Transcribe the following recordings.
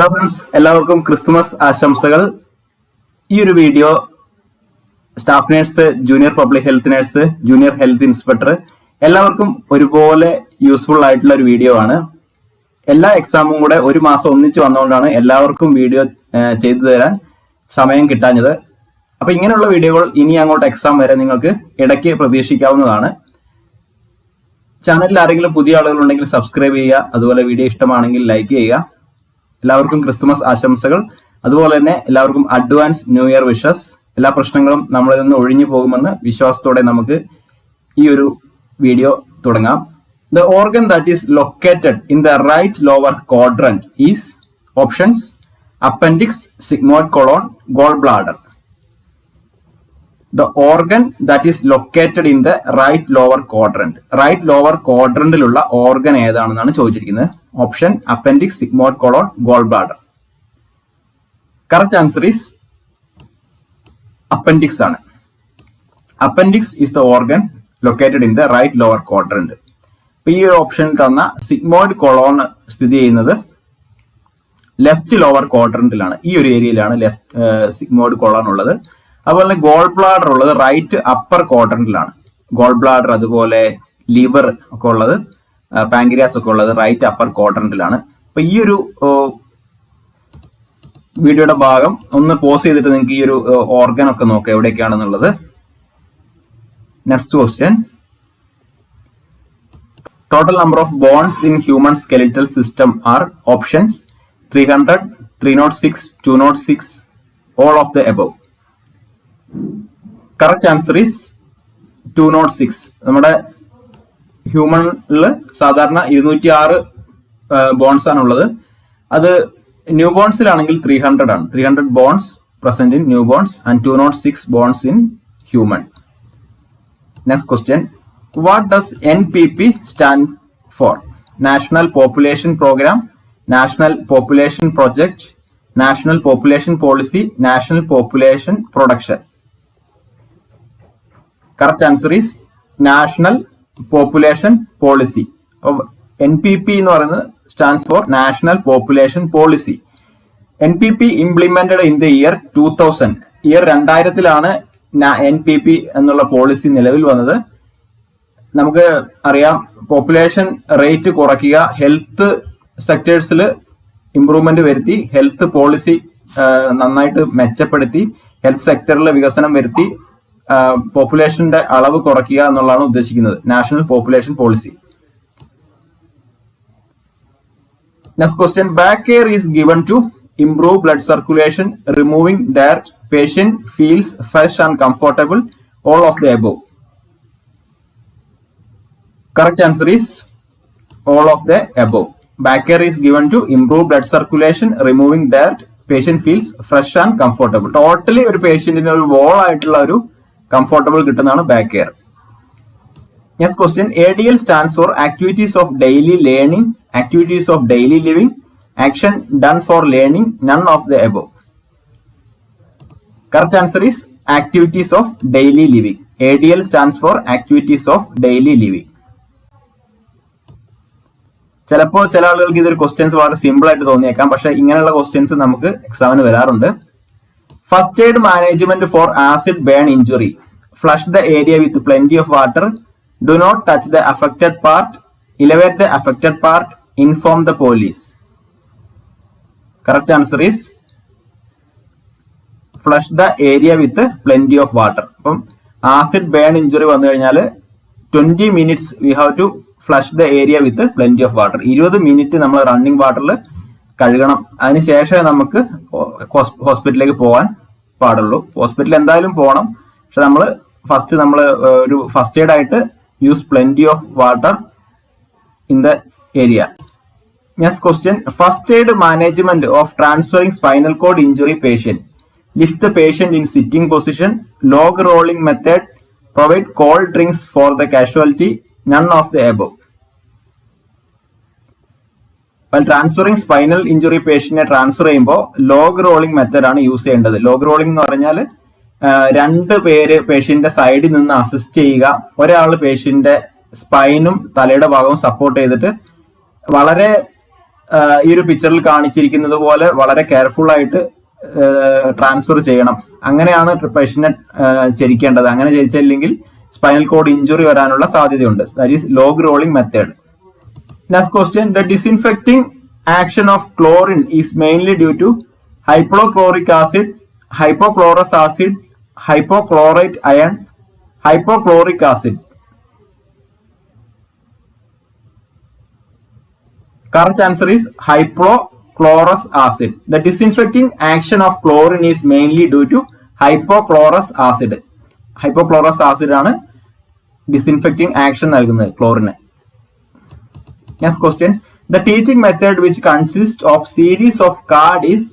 Hello friends, എല്ലാവർക്കും Christmas ആശംസകൾ. ഈ ഒരു video staff nurse, junior public health nurse, junior health inspector എല്ലാവർക്കും ഒരുപോലെ യൂസ്ഫുൾ ആയിട്ടുള്ള ഒരു വീഡിയോ ആണ്. എല്ലാ എക്സാമും കൂടെ ഒരു മാസം ഒന്നിച്ച് വന്നുകൊണ്ടാണ് എല്ലാവർക്കും വീഡിയോ ചെയ്തു തരാൻ സമയം കിട്ടാഞ്ഞത്. അപ്പൊ ഇങ്ങനെയുള്ള വീഡിയോകൾ ഇനി അങ്ങോട്ട് എക്സാം വരെ നിങ്ങൾക്ക് ഇടയ്ക്ക് പ്രതീക്ഷിക്കാവുന്നതാണ്. ചാനലിൽ ആരെങ്കിലും പുതിയ ആളുകൾ ഉണ്ടെങ്കിൽ സബ്സ്ക്രൈബ് ചെയ്യുക. അതുപോലെ വീഡിയോ ഇഷ്ടമാണെങ്കിൽ ലൈക്ക് ചെയ്യുക. എല്ലാവർക്കും ക്രിസ്തുമസ് ആശംസകൾ. അതുപോലെ തന്നെ എല്ലാവർക്കും അഡ്വാൻസ് ന്യൂ ഇയർ വിഷസ്. എല്ലാ പ്രശ്നങ്ങളും നമ്മളിൽ നിന്ന് ഒഴിഞ്ഞു പോകുമെന്ന് വിശ്വാസത്തോടെ നമുക്ക് ഈ ഒരു വീഡിയോ തുടങ്ങാം. The organ that is located in the right lower quadrant is options: appendix, sigmoid colon, gallbladder. The organ that is located in the right lower quadrant. Right lower quadrantലുള്ള ഓർഗൻ ഏതാണെന്നാണ് ചോദിച്ചിരിക്കുന്നത്. Option appendix, sigmoid colon, gallbladder. Correct answer is appendix ആണ്. Appendix is the organ located in the right lower quadrant. ഈ ഒരു ഓപ്ഷനിൽ തന്ന sigmoid Cologne സ്ഥിതി ചെയ്യുന്നത് ലെഫ്റ്റ് ലോവർ ക്വാഡ്രന്റിലാണ്. ഈ ഒരു ഏരിയയിലാണ് സിഗ്മോയിഡ് കൊളോൺ ഉള്ളത്. അതുപോലെ ഗോൾ ബ്ലാഡർ ഉള്ളത് റൈറ്റ് അപ്പർ ക്വാഡ്രന്റിലാണ്. ഗോൾ ബ്ലാഡർ, അതുപോലെ ലിവർ ഒക്കെ ഉള്ളത്, പാങ്ക്രിയാസ് ഒക്കെ ഉള്ളത് റൈറ്റ് അപ്പർ ക്വാഡ്രന്റിലാണ്. അപ്പൊ ഈ ഒരു വീഡിയോയുടെ ഭാഗം ഒന്ന് പോസ് ചെയ്തിട്ട് നിങ്ങൾക്ക് ഈ ഒരു ഓർഗൻ ഒക്കെ നോക്കാം എവിടെയൊക്കെയാണെന്നുള്ളത്. Next question: total number of bones in human skeletal system are options: 300, 306, 206, all of the above. Correct answer is 206. നമ്മുടെ ഹ്യൂമണിൽ സാധാരണ 206 ബോൺസ് ആണുള്ളത്. അത് ന്യൂ ബോൺസിലാണെങ്കിൽ 300 ആണ്. 300 bones present in newborns and 206 bones in human. Next question: what does NPP stand for? National Population Program, National Population Project, National Population Policy, National Population Production. Correct answer is National Population Policy. NPP എന്ന് പറയുന്നത് stands for National Population Policy. NPP implemented in the year 2000. Year 2000-ലാണ് NPP എന്നുള്ള policy നിലവിൽ വന്നത്. നമുക്ക് അറിയാം, population rate കുറയ്ക്കുക, health സെക്ടേഴ്സിൽ ഇംപ്രൂവ്മെന്റ് വരുത്തി, ഹെൽത്ത് പോളിസി നന്നായിട്ട് മെച്ചപ്പെടുത്തി, ഹെൽത്ത് സെക്ടറിൽ വികസനം വരുത്തി പോപ്പുലേഷന്റെ അളവ് കുറയ്ക്കുക എന്നുള്ളതാണ് ഉദ്ദേശിക്കുന്നത് national population policy. Next question: back care is given to improve blood circulation, removing diet, patient feels fresh and comfortable, all of the above. Correct answer is all of the above. Back care is given to improve blood circulation, removing dirt, patient feels fresh and comfortable. Totally ഒരു പേഷ്യന്റിന് ഒരു wall ആയിട്ടുള്ള ഒരു comfortable കിട്ടുന്നതാണ് back care. Next question: ADL stands for activities of daily learning, activities of daily living, action done for learning, none of the above. Correct answer is activities of daily living. ADL stands for activities of daily living. ചിലപ്പോൾ ചില ആളുകൾക്ക് ഇതൊരു questions വളരെ simple ആയിട്ട് തോന്നിയേക്കാം, പക്ഷെ ഇങ്ങനെയുള്ള questions നമുക്ക് എക്സാമിന് വരാറുണ്ട്. First aid management for acid burn injury: flush the area with plenty of water, do not touch the affected part, elevate the affected part, inform the police. Correct answer is flush the area with plenty of water. അപ്പം acid burn injury വന്നു കഴിഞ്ഞാൽ 20 minutes we have to flush the area with plenty of water. 20 minute നമ്മൾ running വാട്ടറിൽ കഴുകണം. അതിനുശേഷമേ നമുക്ക് ഹോസ്പിറ്റലിലേക്ക് പോകാൻ പാടുള്ളൂ. ഹോസ്പിറ്റലിൽ എന്തായാലും പോകണം, പക്ഷെ നമ്മൾ ഒരു ഫസ്റ്റ് എയ്ഡ് ആയിട്ട് use plenty of water in the area. Next question: first aid management of transferring spinal cord injury patient: lift the patient in sitting position, log rolling method, provide cold drinks for the casualty, none of the above. Transferring spinal injury പേഷ്യന്റിനെ transfer ചെയ്യുമ്പോൾ log rolling method ആണ് use ചെയ്യേണ്ടത്. Log rolling എന്ന് പറഞ്ഞാൽ 2 പേര് പേഷ്യന്റിന്റെ സൈഡിൽ നിന്ന് assist ചെയ്യുക. ഒരാൾ പേഷ്യന്റിന്റെ സ്പൈനും തലയുടെ ഭാഗവും സപ്പോർട്ട് ചെയ്തിട്ട് വളരെ ഈ ഒരു പിക്ചറിൽ കാണിച്ചിരിക്കുന്നത് പോലെ വളരെ കെയർഫുൾ ആയിട്ട് ട്രാൻസ്ഫർ ചെയ്യണം. അങ്ങനെയാണ് പേഷ്യന്റിനെ ചരിക്കേണ്ടത്. അങ്ങനെ ചരിച്ചില്ലെങ്കിൽ സ്പൈനൽ കോഡ് ഇഞ്ചുറി വരാനുള്ള സാധ്യതയുണ്ട്. That is log rolling method. Next question, the disinfecting action of chlorine is mainly due to hypochloric acid, hypochlorous acid, hypochlorite ion, hypochloric acid. Correct answer is hypochlorous acid. The disinfecting action of chlorine is mainly due to hypochlorous acid. Hypochlorous acid ആണ് disinfecting action നൽകുന്നത് ക്ലോറിന്. Next question. The teaching method which consists of series of card is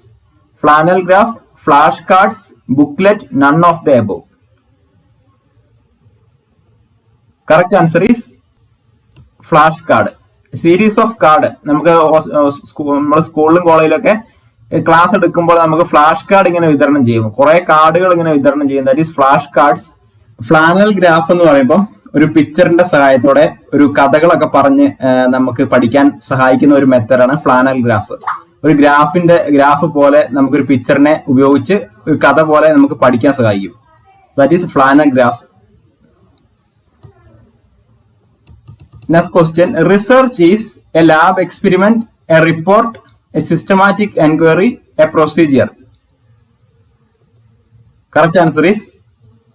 flannel graph, flashcards, booklet, none of the above. Correct answer is flashcard. Series of card നമുക്ക് നമ്മുടെ സ്കൂളിലും കോളേജിലൊക്കെ class എടുക്കുമ്പോൾ നമുക്ക് flash card ഇങ്ങനെ വിതരണം ചെയ്യും. കുറെ കാർഡുകൾ ഇങ്ങനെ വിതരണം ചെയ്യും. That is flash cards. Flannel graph എന്ന് പറയുമ്പോൾ ഒരു പിക്ചറിന്റെ സഹായത്തോടെ ഒരു കഥകളൊക്കെ പറഞ്ഞ് നമുക്ക് പഠിക്കാൻ സഹായിക്കുന്ന ഒരു മെത്തേഡാണ് ഫ്ലാനൽ ഗ്രാഫ്. ഒരു ഗ്രാഫ് പോലെ നമുക്കൊരു പിക്ചറിനെ ഉപയോഗിച്ച് ഒരു കഥ പോലെ നമുക്ക് പഠിക്കാൻ സഹായിക്കും. That is flannel graph. Next question. Research is a lab experiment, a report, a systematic enquiry, a procedure. Correct answer is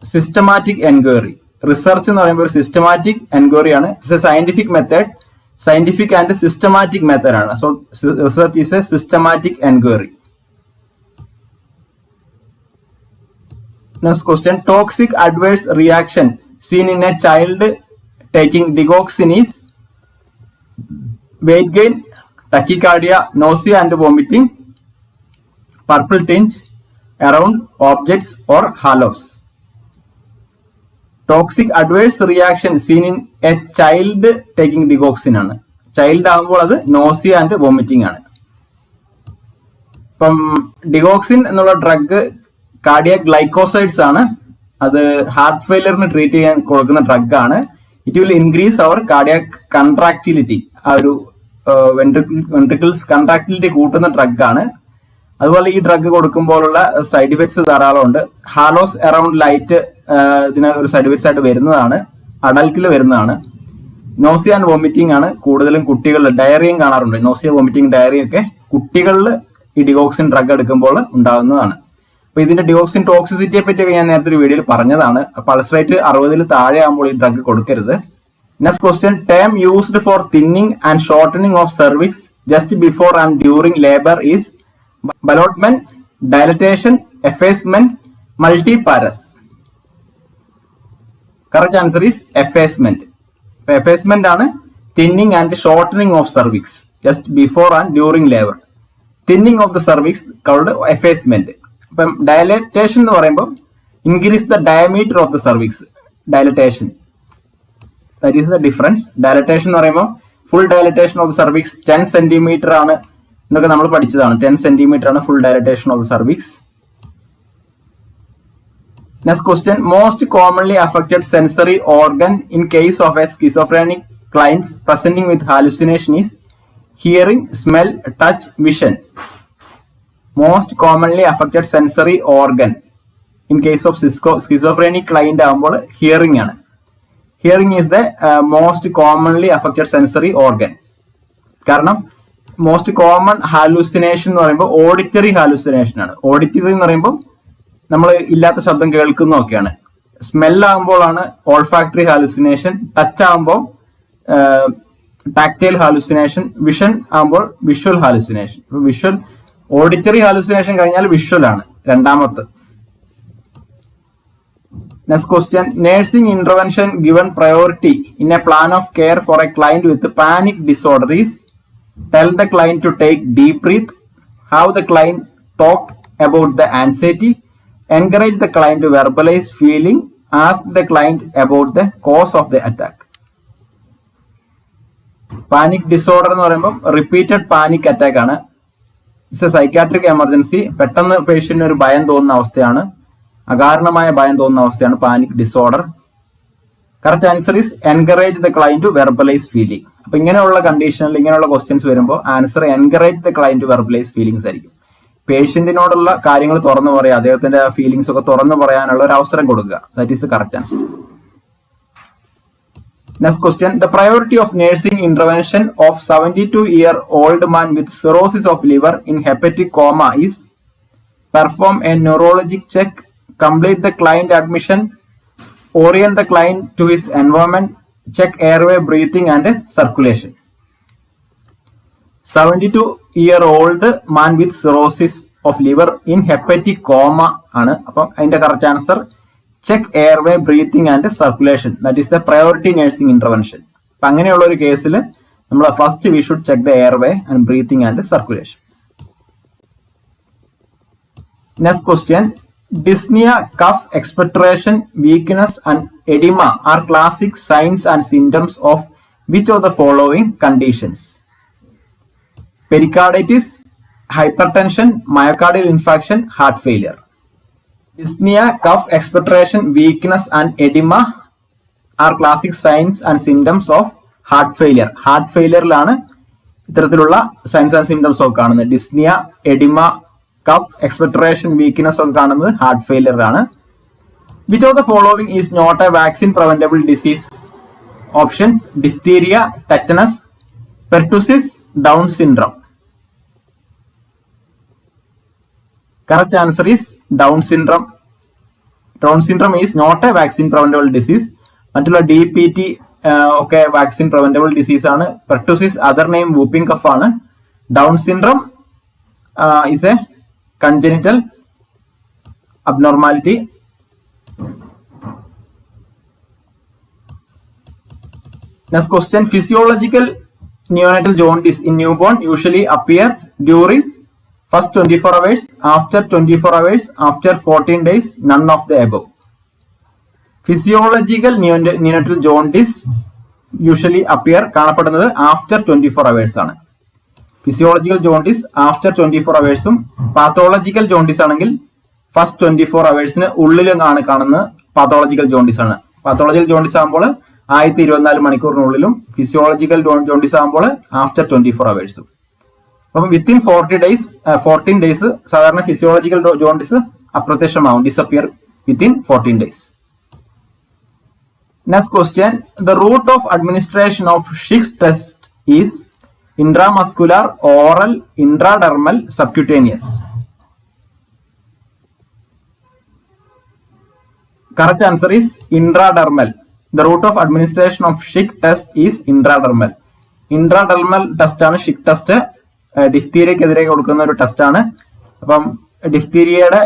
systematic enquiry. Research എന്ന് പറയുമ്പോൾ ഒരു systematic enquiry ആണ്. It's a scientific method. Scientific and systematic method ആണ്. So research is a systematic enquiry. Next question. Toxic adverse reaction seen in a child taking digoxin is weight gain, tachycardia, nausea and vomiting, purple tinge around objects or halos. Toxic adverse reaction seen in a child taking digoxin ആണ്. Child ആകുമ്പോൾ അത് nausea and vomiting ആണ്. ഇപ്പം digoxin എന്നുള്ള drug cardiac glycosides ആണ്. അത് heart ഫെയിലിയറിന് treat ചെയ്യാൻ കൊടുക്കുന്ന ഡ്രഗ് ആണ്. It will increase our cardiac contractility. ആ ഒരു വെൻട്രിക്കിൾസ് കൺട്രാക്ടിലിറ്റി കൂട്ടുന്ന ഡ്രഗ് ആണ്. അതുപോലെ ഈ ഡ്രഗ് കൊടുക്കുമ്പോഴുള്ള സൈഡ് ഇഫക്ട്സ് ധാരാളം ഉണ്ട്. ഹാലോസ് അറൌണ്ട് ലൈറ്റ് ഇതിന് ഒരു സൈഡ് ഇഫക്ട്സ് ആയിട്ട് വരുന്നതാണ്. അഡൽട്ടിൽ വരുന്നതാണ്. നോസിയ ആൻഡ് വോമിറ്റിംഗ് ആണ് കൂടുതലും കുട്ടികളിൽ. ഡയറിയും കാണാറുണ്ട്. നോസിയ, വോമിറ്റിംഗ്, ഡയറിയ ഒക്കെ കുട്ടികളിൽ ഈ ഡിഗോക്സിൻ ഡ്രഗ് എടുക്കുമ്പോൾ ഉണ്ടാകുന്നതാണ്. അപ്പൊ ഇതിന്റെ ഡിഗോക്സിൻ ടോക്സിസിറ്റിയെ പറ്റിയൊക്കെ ഞാൻ നേരത്തെ ഒരു വീഡിയോയിൽ പറഞ്ഞതാണ്. പൾസ് റേറ്റ് 60 താഴെ ആകുമ്പോൾ ഈ ഡ്രഗ് കൊടുക്കരുത്. Next question. Term used for thinning and shortening of cervix just before and during labour is ballottement, dilatation, effacement, multiparous. Correct answer is effacement. Effacement ആണ് thinning and shortening of cervix just before and during labour. Thinning of the cervix called effacement. അപ്പം dilatation എന്ന് പറയുമ്പോൾ increase the diameter of the cervix. Dilatation, that is the difference. Dilatation എന്ന് പറയുമ്പോൾ full dilatation of the cervix 10 centimetre ആണ് എന്നൊക്കെ നമ്മൾ പഠിച്ചതാണ്. 10 centimetre ആണ് full dilatation of the cervix. Next question. Most commonly affected sensory organ in case of a schizophrenic client presenting with hallucination is hearing, smell, touch, vision. Most commonly affected sensory organ in case of schizophrenic client ആകുമ്പോൾ hearing ആണ്. Hearing is the most commonly affected sensory organ. കാരണം most common hallucination എന്ന് പറയുമ്പോൾ auditory hallucination ആണ്. Auditory എന്ന് പറയുമ്പോൾ നമ്മൾ ഇല്ലാത്ത ശബ്ദം കേൾക്കുന്നതൊക്കെയാണ്. സ്മെല്ലാകുമ്പോഴാണ് ഓൾഫാക്ടറി ഹാലൂസിനേഷൻ. ടച്ച് ആകുമ്പോൾ ടാക്ടൈൽ ഹാലൂസിനേഷൻ. വിഷൻ ആകുമ്പോൾ visual hallucination. Visual auditory hallucination കഴിഞ്ഞാൽ വിഷ്വൽ ആണ് രണ്ടാമത്തെ. Next question. Nursing intervention given priority in A plan of care for A client with panic disorder is tell the client to take deep breath, have the client talk about the anxiety, encourage the client to verbalize feeling, ask the client about the cause of the attack. Panic disorder എന്ന് പറയുമ്പോൾ repeated panic attack ആണ്. It's A psychiatric emergency. പെട്ടെന്ന് പേഷ്യന്റിന് ഒരു ഭയം തോന്നുന്ന അവസ്ഥയാണ്. അകാരണമായ ഭയം തോന്നുന്ന അവസ്ഥയാണ് panic disorder. Correct answer is encourage the client to verbalise feeling. അപ്പൊ ഇങ്ങനെയുള്ള കണ്ടീഷനിൽ ഇങ്ങനെയുള്ള ക്വസ്റ്റ്യൻസ് വരുമ്പോൾ answer encourage the client to verbalise feelings ആയിരിക്കും. പേഷ്യന്റിനോടുള്ള കാര്യങ്ങൾ തുറന്നു പറയുക, അദ്ദേഹത്തിന്റെ ഫീലിംഗ്സ് ഒക്കെ തുറന്നു പറയാനുള്ള ഒരു അവസരം കൊടുക്കുക. That is the correct answer. Next question. The priority of nursing intervention of 72-year-old man with cirrhosis of liver in hepatic coma is perform a neurologic check, complete the client admission, orient the client to his environment, check airway, breathing and circulation. 72-year-old man with cirrhosis of liver in hepatic coma ആണ്. അപ്പം അതിന്റെ correct answer check airway, breathing and circulation. That is the priority nursing intervention. അപ്പൊ അങ്ങനെയുള്ള ഒരു കേസിൽ നമ്മൾ first we should check the airway and breathing and circulation. Next question. Dyspnoea, cough, expectoration, weakness and oedema are classic signs and symptoms of which of the following conditions? Pericarditis, hypertension, myocardial infarction, heart failure. Dyspnea, cough, expectoration, weakness and edema are classic signs and symptoms of heart failure. Heart failure-ലാണ് ഇത്തരത്തിലുള്ള signs and symptoms ഒക്കെ കാണുന്നത്. Dyspnoea, oedema, cough, expectoration, weakness ഒക്കെ കാണുന്നത് heart ഫെയിലിയറിലാണ്. Which of the following is not a vaccine preventable disease? Options: diphtheria, tetanus, pertussis, Down syndrome. Correct answer is Down syndrome. Down syndrome is not a vaccine preventable disease. മറ്റുള്ള DPT ഒക്കെ vaccine preventable disease ആണ്. Pertussis other name whooping cough ആണ്. Down syndrome is a congenital abnormality. Next question. Physiological neonatal jaundice in newborn usually appear during first 24 hours, after 24 hours, after 14 days, none of the above. Physiological neonatal jaundice usually appear കാണപ്പെടുന്നത് after 24 hours ആണ്. Physiological jaundice after 24 hours ഉം pathological jaundice ആണെങ്കിൽ first 24 hours ഉള്ളിലും കാണുന്നത് pathological jaundice ആണ്. Pathological jaundice ആകുമ്പോൾ 1024 മണിക്കൂറിനുള്ളിലും, physiological jaundice ആകുമ്പോൾ after 24 hours ഉം. അപ്പം വിത്തിൻ 14 ഡേയ്സ് സാധാരണ ഫിസിയോളജിക്കൽ ജോണ്ടിസ് അപ്രത്യക്ഷമാവും, disappear within 14 days. Next question. The route of administration of Schick's test is intramuscular, oral, intradermal, subcutaneous. Correct answer is intradermal. The route of administration of Schick test is intradermal. Intradermal test ആണ് Schick test. ഡിഫ്തീരിയക്കെതിരെ കൊടുക്കുന്ന ഒരു test ആണ്. അപ്പം ഡിഫ്തീരിയയുടെ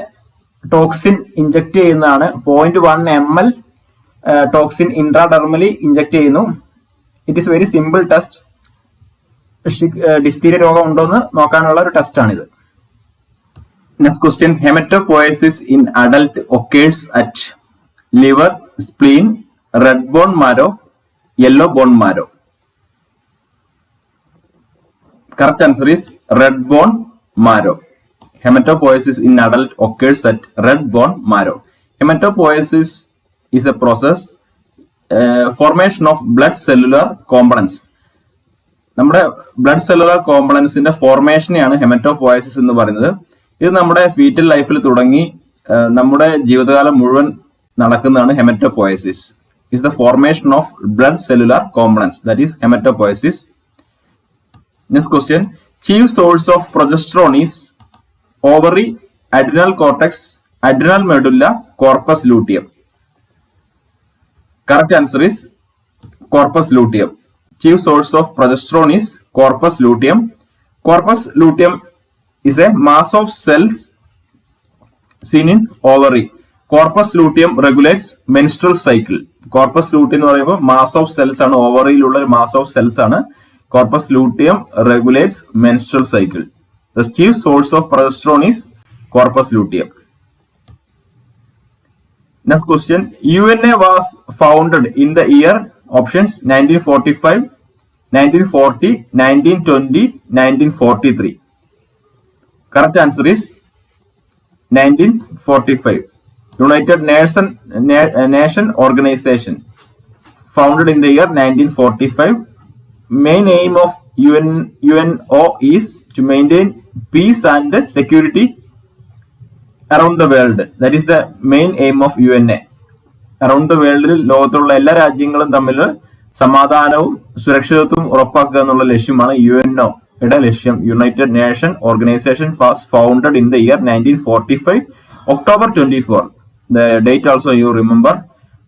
toxin inject ചെയ്യുന്നതാണ്. 0.1 ml toxin intradermally inject ചെയ്യുന്നു. It is very simple test. Diphtheria രോഗം ഉണ്ടോന്ന് നോക്കാനുള്ള ഒരു ടെസ്റ്റ് ആണിത്. Next question. Haematopoiesis in adult occurs at liver, spleen, red bone marrow, yellow bone marrow. Correct answer is red bone marrow. Hematopoiesis in adult occurs at red bone marrow. Hematopoiesis is a process formation of blood cellular components. നമ്മുടെ blood cellular കോമ്പണൻസിന്റെ ഫോർമേഷനെയാണ് ഹെമറ്റോപോയസിസ് എന്ന് പറയുന്നത്. ഇത് നമ്മുടെ fetal ലൈഫിൽ തുടങ്ങി നമ്മുടെ ജീവിതകാലം മുഴുവൻ നടക്കുന്നതാണ് ഹെമറ്റോപോയസിസ്. is the formation of blood cellular components, that is hematopoiesis. Next question. Chief source of progesterone is ovary, adrenal cortex, adrenal medulla, corpus luteum. Correct answer is corpus luteum. Chief source of progesterone is corpus luteum. Corpus luteum is a mass of cells seen in ovary. Corpus luteum regulates menstrual cycle. Corpus luteum എന്ന് പറയുമ്പോൾ mass of cells ആണ്, ഓവറിയിലുള്ള ഒരു mass of cells ആണ്. Corpus luteum regulates menstrual cycle. The chief source of progesterone is corpus luteum. Next question. UNA was founded in the year options 1945, 1940, 1920, 1943. Correct answer is 1945. United Nation Organization. founded in the year 1945. Main aim of UNO is to maintain peace and security around the world. That is the main aim of UNA. Around the world, ലോകത്തുള്ള എല്ലാ രാജ്യങ്ങളും തമ്മിൽ സമാധാനവും സുരക്ഷിതത്വവും ഉറപ്പാക്കുക എന്നുള്ള ലക്ഷ്യമാണ് UNO യുടെ ലക്ഷ്യം. United nation organisation was founded in the year 1945, October 24. The date also you remember,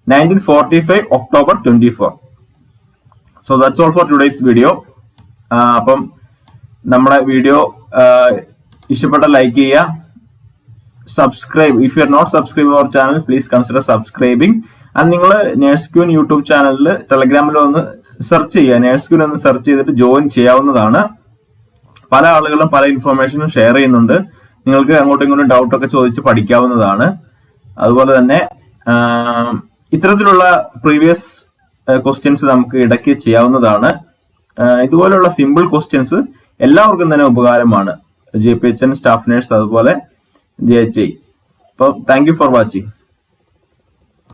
1945 October 24. So that's all for today's video. അപ്പം നമ്മുടെ വീഡിയോ ഇഷ്ടപ്പെട്ട ലൈക്ക് ചെയ്യുക, subscribe. If you are not subscribe our channel please consider subscribing. And നിങ്ങൾ nurse queen YouTube ചാനലിൽ ടെലഗ്രാമിൽ ഒന്ന് search ചെയ്യുക. Nurse queen ഒന്ന് സെർച്ച് ചെയ്തിട്ട് ജോയിൻ ചെയ്യാവുന്നതാണ്. പല ആളുകളും പല ഇൻഫർമേഷനും ഷെയർ ചെയ്യുന്നുണ്ട്. നിങ്ങൾക്ക് അങ്ങോട്ടും ഇങ്ങോട്ടും ഡൗട്ടൊക്കെ ചോദിച്ച് പഠിക്കാവുന്നതാണ്. അതുപോലെ തന്നെ ഇത്തരത്തിലുള്ള പ്രീവിയസ് ക്വസ്റ്റ്യൻസ് നമുക്ക് ഇടയ്ക്ക് ചെയ്യാവുന്നതാണ്. ഇതുപോലുള്ള സിമ്പിൾ ക്വസ്റ്റ്യൻസ് എല്ലാവർക്കും തന്നെ ഉപകാരമാണ്. JPHN സ്റ്റാഫ് നേഴ്സ് അതുപോലെ JHI. അപ്പോൾ താങ്ക് യു ഫോർ വാച്ചിങ്.